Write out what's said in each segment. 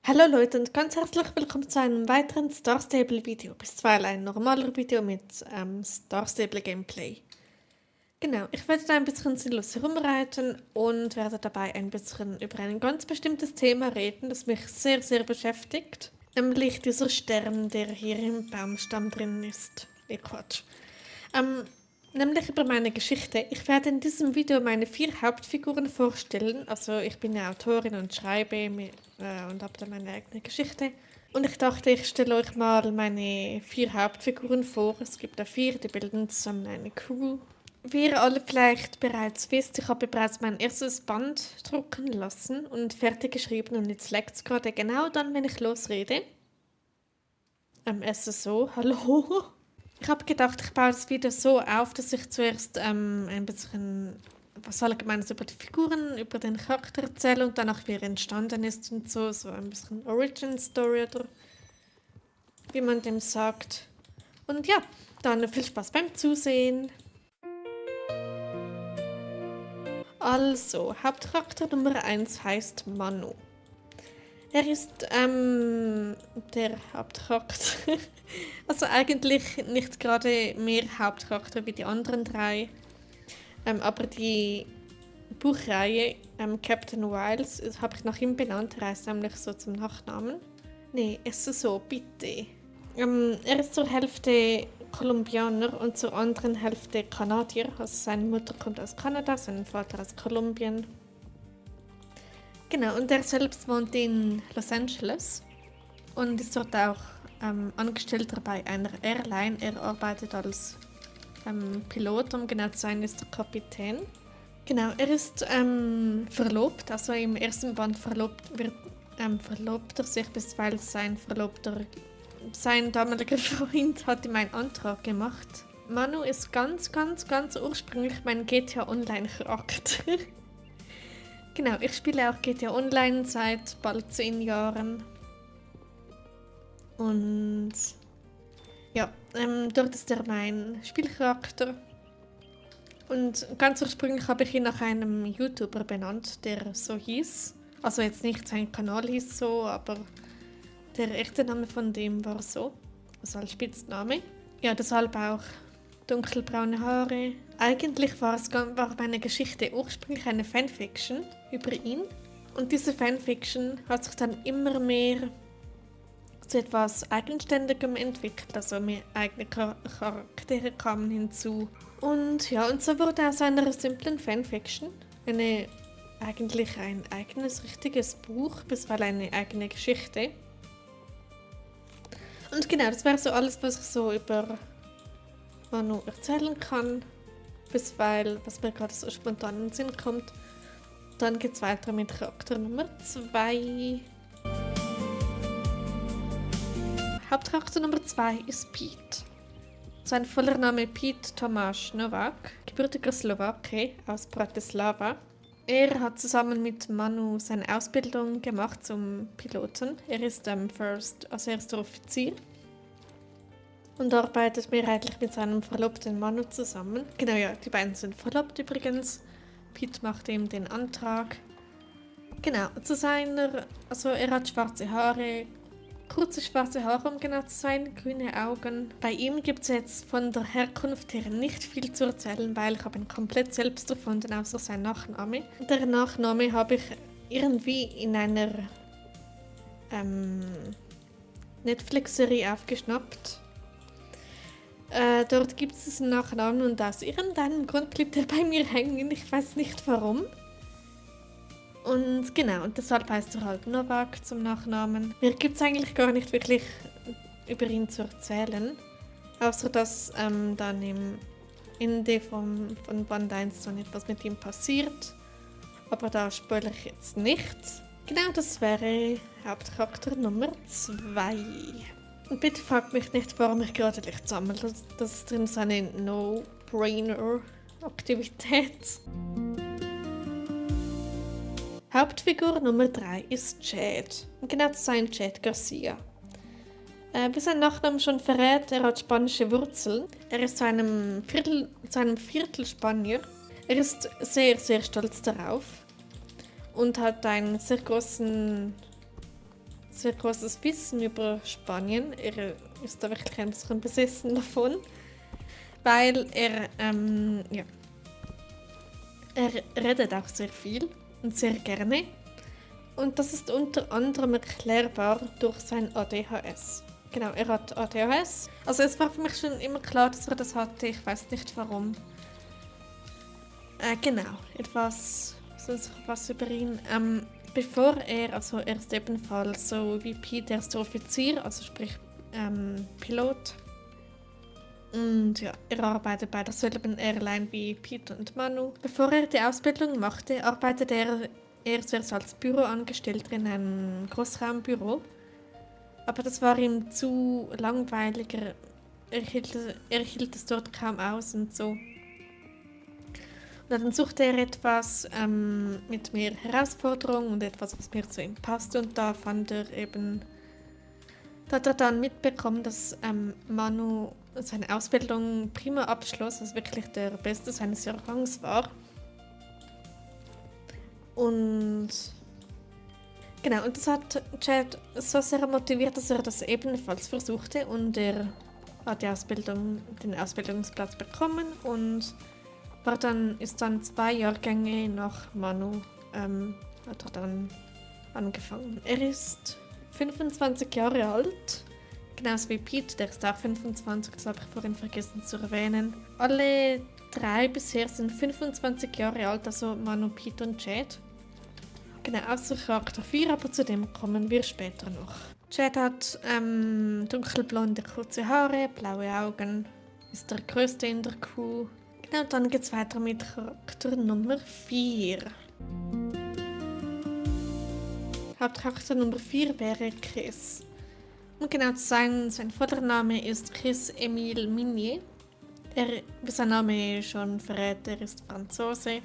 Hallo Leute und ganz herzlich willkommen zu einem weiteren Star Stable Video, bisweilen ein normaler Video mit Star Stable Gameplay. Genau, ich werde da ein bisschen sinnlos herumreiten und werde dabei ein bisschen über ein ganz bestimmtes Thema reden, das mich sehr, sehr beschäftigt. Nämlich dieser Stern, der hier im Baumstamm drin ist. Quatsch. Nämlich über meine Geschichte. Ich werde in diesem Video meine 4 Hauptfiguren vorstellen. Also ich bin eine Autorin und schreibe und habe dann meine eigene Geschichte. Und ich dachte, ich stelle euch mal meine 4 Hauptfiguren vor. Es gibt da 4, die bilden zusammen eine Crew. Wie ihr alle vielleicht bereits wisst, ich habe bereits mein erstes Band drucken lassen und fertig geschrieben und jetzt leckt es gerade genau dann, wenn ich losrede. Es ist so, hallo. Ich habe gedacht, ich baue das Video so auf, dass ich zuerst ein bisschen was Allgemeines über die Figuren, über den Charakter erzähle und danach wie er entstanden ist und so ein bisschen Origin Story oder wie man dem sagt. Und ja, dann viel Spaß beim Zusehen. Also, Hauptcharakter Nummer 1 heißt Manu. Er ist der Hauptcharakter. Also eigentlich nicht gerade mehr Hauptcharakter wie die anderen 3. Aber die Buchreihe Captain Wiles habe ich nach ihm benannt. Er heißt nämlich so zum Nachnamen. Nee, es ist so, bitte. Er ist zur Hälfte Kolumbianer und zur anderen Hälfte Kanadier. Also seine Mutter kommt aus Kanada, sein Vater aus Kolumbien. Genau, und er selbst wohnt in Los Angeles und ist dort auch Angestellter bei einer Airline. Er arbeitet als Pilot, um genau zu sein, ist der Kapitän. Genau, er ist verlobt, also im ersten Band verlobt er sich, bisweilen sein damaliger Freund hat ihm einen Antrag gemacht. Manu ist ganz ursprünglich mein GTA Online Charakter. Genau, ich spiele auch GTA Online seit bald 10 Jahren. Und ja, dort ist er mein Spielcharakter. Und ganz ursprünglich habe ich ihn nach einem YouTuber benannt, der so hieß. Also jetzt nicht sein Kanal hieß so, aber der echte Name von dem war so. Also als Spitzname. Ja, deshalb auch dunkelbraune Haare. Eigentlich war meine Geschichte ursprünglich eine Fanfiction über ihn. Und diese Fanfiction hat sich dann immer mehr zu etwas Eigenständigem entwickelt. Also mehr eigene Charaktere kamen hinzu. Und ja, und so wurde aus einer simplen Fanfiction eigentlich ein eigenes, richtiges Buch, bisweilen eine eigene Geschichte. Und genau, das wäre so alles, was ich so über Manu erzählen kann, bisweilen, was mir gerade so spontan in den Sinn kommt. Dann geht es weiter mit Charakter Nummer 2. Hauptcharakter Nummer 2 ist Pete. Sein voller Name Pete Tomáš Novák, gebürtiger Slowake aus Bratislava. Er hat zusammen mit Manu seine Ausbildung gemacht zum Piloten. Er ist erster Offizier und arbeitet mehrheitlich mit seinem verlobten Manu zusammen. Genau, ja, die beiden sind verlobt übrigens. Pete macht ihm den Antrag. Genau, er hat schwarze Haare, kurze schwarze Haare, um genau zu sein, grüne Augen. Bei ihm gibt es jetzt von der Herkunft her nicht viel zu erzählen, weil ich habe ihn komplett selbst erfunden, außer sein Nachname. Der Nachname habe ich irgendwie in einer Netflix-Serie aufgeschnappt. Dort gibt es diesen Nachnamen und aus irgendeinem Grund blieb der bei mir hängen. Ich weiß nicht warum. Und genau, und deshalb heißt er halt Novak zum Nachnamen. Mir gibt es eigentlich gar nicht wirklich über ihn zu erzählen. Außer dass dann im Ende von Band 1 dann etwas mit ihm passiert. Aber da spoilere ich jetzt nicht. Genau, das wäre Hauptcharakter Nummer 2. Und bitte fragt mich nicht, warum ich gerade Licht sammle. Das ist drin so eine No-Brainer-Aktivität. Hauptfigur Nummer 3 ist Chad. Und genau zu sein Chad Garcia. Wie sein Nachname schon verrät, er hat spanische Wurzeln. Er ist zu einem Viertel Spanier. Er ist sehr, sehr stolz darauf. Und hat einen sehr großen sehr großes Wissen über Spanien. Er ist da wirklich ein bisschen besessen davon, weil er redet auch sehr viel und sehr gerne. Und das ist unter anderem erklärbar durch sein ADHS. Genau, er hat ADHS. Also es war für mich schon immer klar, dass er das hatte. Ich weiß nicht warum. Genau, sonst noch was über ihn. Er ist ebenfalls so wie Pete, der ist Offizier, also sprich Pilot. Und ja, er arbeitet bei derselben Airline wie Pete und Manu. Bevor er die Ausbildung machte, arbeitete er zuerst als Büroangestellter in einem Großraumbüro. Aber das war ihm zu langweilig, er hielt es dort kaum aus und so. Und dann suchte er etwas mit mehr Herausforderung und etwas, was mehr zu ihm passt. Und da hat er dann mitbekommen, dass Manu seine Ausbildung prima abschloss, also wirklich der Beste seines Jahrgangs war. Und genau, und das hat Chad so sehr motiviert, dass er das ebenfalls versuchte und er hat den Ausbildungsplatz bekommen und ist dann 2 Jahrgänge nach Manu hat er dann angefangen. Er ist 25 Jahre alt, genauso wie Pete, der ist auch 25, das habe ich vorhin vergessen zu erwähnen. Alle 3 bisher sind 25 Jahre alt, also Manu, Pete und Chad. Genau, außer Charakter 4, aber zu dem kommen wir später noch. Chad hat dunkelblonde, kurze Haare, blaue Augen, ist der Größte in der Crew. Genau, dann geht es weiter mit Charakter Nummer 4. Hauptcharakter Nummer 4 wäre Chris. Um genau zu sein, sein Vordername ist Chris Emile Minier. Wie sein Name schon verrät, er ist Franzose.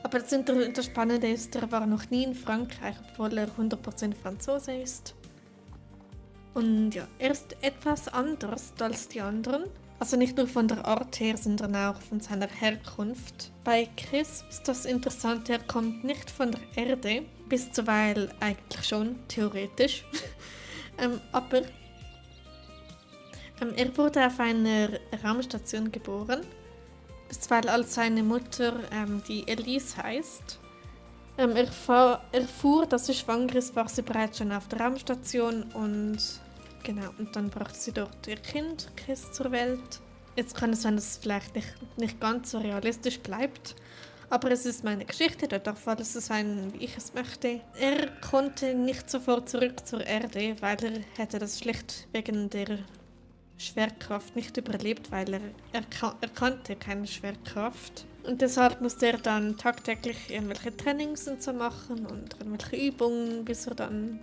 Aber das Spannende ist, er war noch nie in Frankreich, obwohl er 100% Franzose ist. Und ja, er ist etwas anders als die anderen. Also nicht nur von der Art her, sondern auch von seiner Herkunft. Bei Chris ist das Interessante, er kommt nicht von der Erde, bis zuweilen eigentlich schon, theoretisch. Aber er wurde auf einer Raumstation geboren, bisweilen als seine Mutter, die Elise heißt. Erfuhr, dass sie schwanger ist, war sie bereits schon auf der Raumstation und genau, und dann brachte sie dort ihr Kind, Chris, zur Welt. Jetzt kann es sein, dass es vielleicht nicht ganz so realistisch bleibt, aber es ist meine Geschichte, dort darf alles so sein, wie ich es möchte. Er konnte nicht sofort zurück zur Erde, weil er hätte das schlicht wegen der Schwerkraft nicht überlebt, weil er kannte keine Schwerkraft. Und deshalb musste er dann tagtäglich irgendwelche Trainings und so machen und irgendwelche Übungen, bis er dann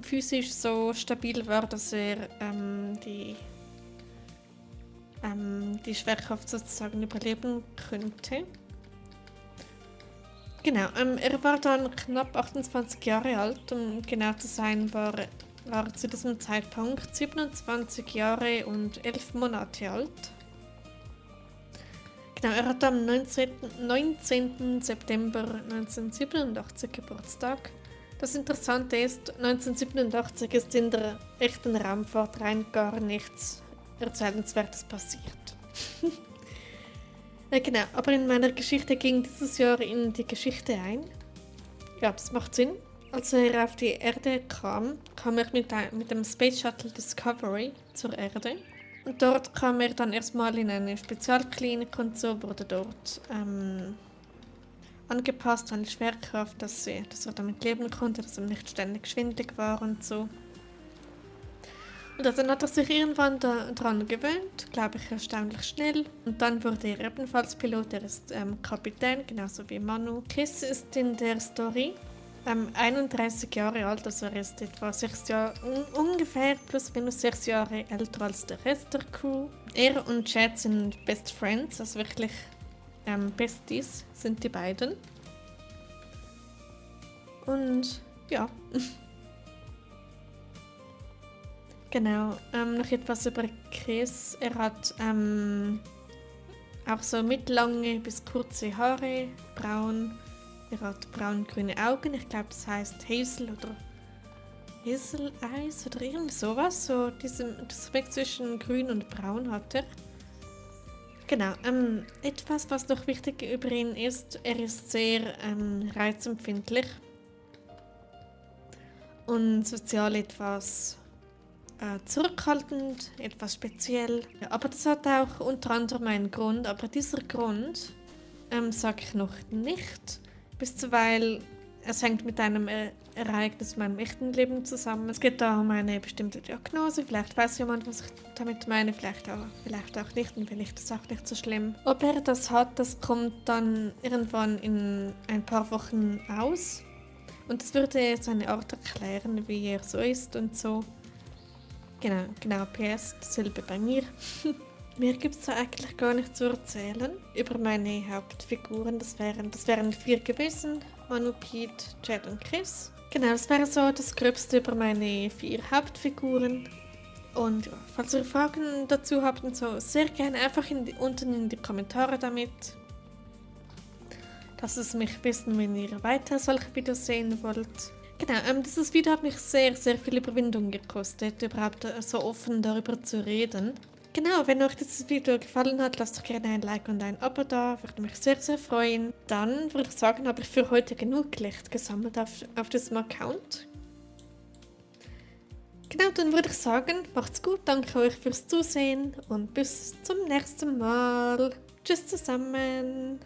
physisch so stabil war, dass er die Schwerkraft sozusagen überleben könnte. Genau, er war dann knapp 28 Jahre alt, um genau zu sein, war zu diesem Zeitpunkt 27 Jahre und 11 Monate alt. Genau, er hat am 19. September 1987 Geburtstag. Das Interessante ist, 1987 ist in der echten Raumfahrt rein gar nichts Erzählenswertes passiert. Ja, genau, aber in meiner Geschichte ging dieses Jahr in die Geschichte ein. Ja, das macht Sinn. Als er auf die Erde kam er mit dem Space Shuttle Discovery zur Erde. Und dort kam er dann erstmal in eine Spezialklinik und so, wurde dort angepasst an die Schwerkraft, dass er damit leben konnte, dass er nicht ständig schwindelig war und so. Und dann hat er sich irgendwann daran gewöhnt, glaube ich erstaunlich schnell. Und dann wurde er ebenfalls Pilot, er ist Kapitän, genauso wie Manu. Chris ist in der Story 31 Jahre alt, also er ist etwa 6 Jahre, ungefähr plus minus 6 Jahre älter als der Rest der Crew. Er und Chad sind Best Friends, also wirklich Besties sind die beiden. Und ja. Genau, noch etwas über Chris. Er hat auch so mittellange bis kurze Haare, braun. Er hat braun-grüne Augen. Ich glaube, das heißt Hazel oder Hazel-Eyes oder irgend sowas. So das Speck zwischen grün und braun hat er. Genau, etwas, was noch wichtig über ihn ist, er ist sehr reizempfindlich und sozial etwas zurückhaltend, etwas speziell. Ja, aber das hat auch unter anderem einen Grund, aber dieser Grund sage ich noch nicht, weil es hängt mit einem Ereignis in meinem echten Leben zusammen. Es geht da um eine bestimmte Diagnose. Vielleicht weiß jemand, was ich damit meine, vielleicht auch nicht und vielleicht ist es auch nicht so schlimm. Ob er das hat, das kommt dann irgendwann in ein paar Wochen aus. Und das würde jetzt eine Art erklären, wie er so ist und so. Genau, PS, dasselbe bei mir. Mir gibt es da eigentlich gar nicht zu erzählen über meine Hauptfiguren. Das wären 4 gewesen. Manu, Pete, Chad und Chris. Genau, das wäre so das Gröbste über meine 4 Hauptfiguren. Und ja, falls ihr Fragen dazu habt und so, sehr gerne einfach unten in die Kommentare damit. Lasst es mich wissen, wenn ihr weiter solche Videos sehen wollt. Genau, dieses Video hat mich sehr, sehr viel Überwindung gekostet, überhaupt so offen darüber zu reden. Genau, wenn euch dieses Video gefallen hat, lasst doch gerne ein Like und ein Abo da, würde mich sehr, sehr freuen. Dann würde ich sagen, habe ich für heute genug Licht gesammelt auf diesem Account. Genau, dann würde ich sagen, macht's gut, danke euch fürs Zusehen und bis zum nächsten Mal. Tschüss zusammen.